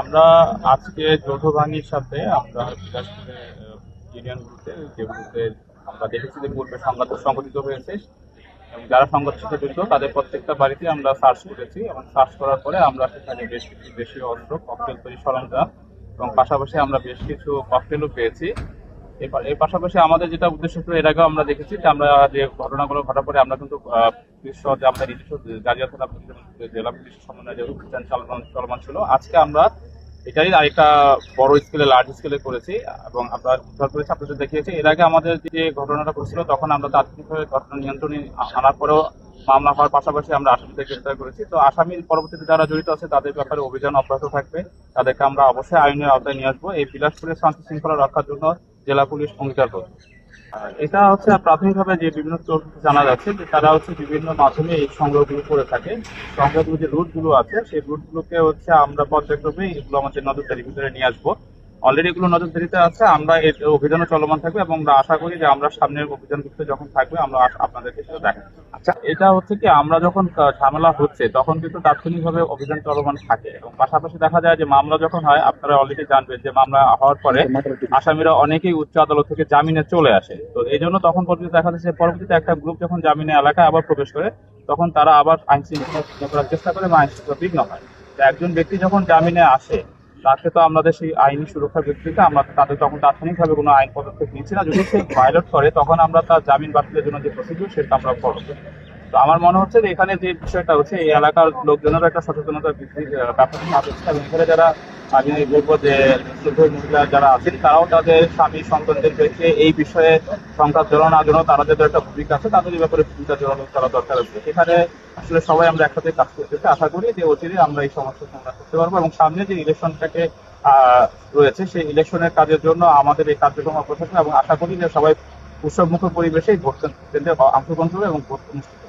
আমরা আজকে যৌথ বাহিনীর সাথে আমরা বিলাসপুরে ইউনিয়নগুলোতে যেগুলোতে আমরা দেখেছি যে পূর্বে সংঘাত সংঘটিত হয়েছে এবং যারা সংঘাতের সাথে জড়িত তাদের প্রত্যেকটা বাড়িতে আমরা সার্চ করেছি এবং সার্চ করার পরে আমরা সেখানে বেশ কিছু দেশীয় অস্ত্র, ককটেল তৈরি সরঞ্জাম এবং পাশাপাশি আমরা বেশ কিছু ককটেলও পেয়েছি। এর পাশাপাশি আমাদের যেটা উদ্দেশ্য ছিল, এর আগেও আমরা দেখেছি যে আমরা যে ঘটনাগুলো ঘটার পরে আমরা কিন্তু পুলিশ সহ যে আমাদের নিজস্ব গাজীপুর থানা জেলা পুলিশের সমন্বয়ে যে অভিযান চলমান ছিল, আজকে আমরা এটাই আরেকটা বড় স্কেলে, লার্জ স্কেলে করেছি এবং আমরা উদ্ধার করেছি, আপনাদের দেখিয়েছি। এর আগে আমাদের যে ঘটনাটা ঘটেছিল তখন আমরা তাৎক্ষণিকভাবে ঘটনা নিয়ন্ত্রণে আনার পরেও মামলা হওয়ার পাশাপাশি আমরা আসামিদের গ্রেফতার করেছি। তো আসামির পরবর্তীতে যারা জড়িত আছে তাদের ব্যাপারে অভিযান অব্যাহত থাকবে, তাদেরকে আমরা অবশ্যই আইনের আওতায় নিয়ে আসবো। এই বিলাসপুরের শান্তি শৃঙ্খলা রক্ষার জন্য জেলা পুলিশ অঙ্গীকারবদ্ধ। এটা হচ্ছে প্রাথমিকভাবে যে বিভিন্ন তথ্য জানা যাচ্ছে যে তারা হচ্ছে বিভিন্ন মাধ্যমে এই সংগ্রহগুলো করে থাকে। সংগ্রহগুলো যে রুটগুলো আছে সেই রুটগুলোকে হচ্ছে আমরা পর্যায়ক্রমে এগুলো আমাদের নজরদারির ভিতরে নিয়ে আসবো। অলরেডি এগুলো নজরদারিতে আছে, আমরা এর অভিযানও চলমান থাকবে এবং আমরা আশা করি যে আমরা সামনের অভিযান ভিত্তিতে যখন থাকবে আমরা আপনাদেরকে সেটা দেখাবো। আচ্ছা, এটা হচ্ছে কি, আমরা যখন ঝামেলা হচ্ছে তখন কিন্তু তাৎক্ষণিকভাবে অভিযান চলমান থাকে এবং পাশাপাশি দেখা যায় যে মামলা যখন হয়, আপনারা অলরেডি জানবেন যে মামলা হওয়ার পরে আসামিরা অনেকেই উচ্চ আদালত থেকে জামিনে চলে আসে। তো এই জন্য তখন পর্যন্ত দেখা যাচ্ছে পরবর্তীতে একটা গ্রুপ যখন জামিনে এলাকায় আবার প্রবেশ করে তখন তারা আবার আইন শৃঙ্খলা করার চেষ্টা করে বা আইন শৃঙ্খলা বিঘ্ন হয়। তো একজন ব্যক্তি যখন জামিনে আসে তাকে তো আমাদের সেই আইনি সুরক্ষার ভিত্তিতে আমরা তাদের তখন তাৎক্ষণিকভাবে কোনো আইন পদক্ষেপ নিচ্ছি না। যদি সে ভায়োলেট করে তখন আমরা তার জামিন বাতিলের জন্য যে প্রসিডিউর সেটা আমরা ফলো করি। তো আমার মনে হচ্ছে যে এখানে যে বিষয়টা হচ্ছে, এই এলাকার লোকজনেরও একটা সচেতনতা বৃদ্ধির ব্যাপার আছে এবং এখানে যারা, আমি বলবো যে শুধু মহিলা যারা আছেন তারাও তাদের স্বামী সন্তানদেরকে এই বিষয়ে সংখ্যা জড়ানোর জন্য তাদের একটা ভূমিকা আছে, তাদের এই ব্যাপারে ভূমিকা জড়ানো করা দরকার আছে। এখানে আসলে সবাই আমরা একসাথে কাজ করতেছি, আশা করি যে অচিরে আমরা এই সমস্যার সমাধান করতে পারবো এবং সামনে যে ইলেকশনটাকে রয়েছে সেই ইলেকশনের কাজের জন্য আমাদের এই কার্যক্রম অগ্রসর এবং আশা করি যে সবাই উৎসবমুখর পরিবেশে ভোট কেন্দ্রে অংশগ্রহণ করবে এবং ভোট অনুষ্ঠিত হবে।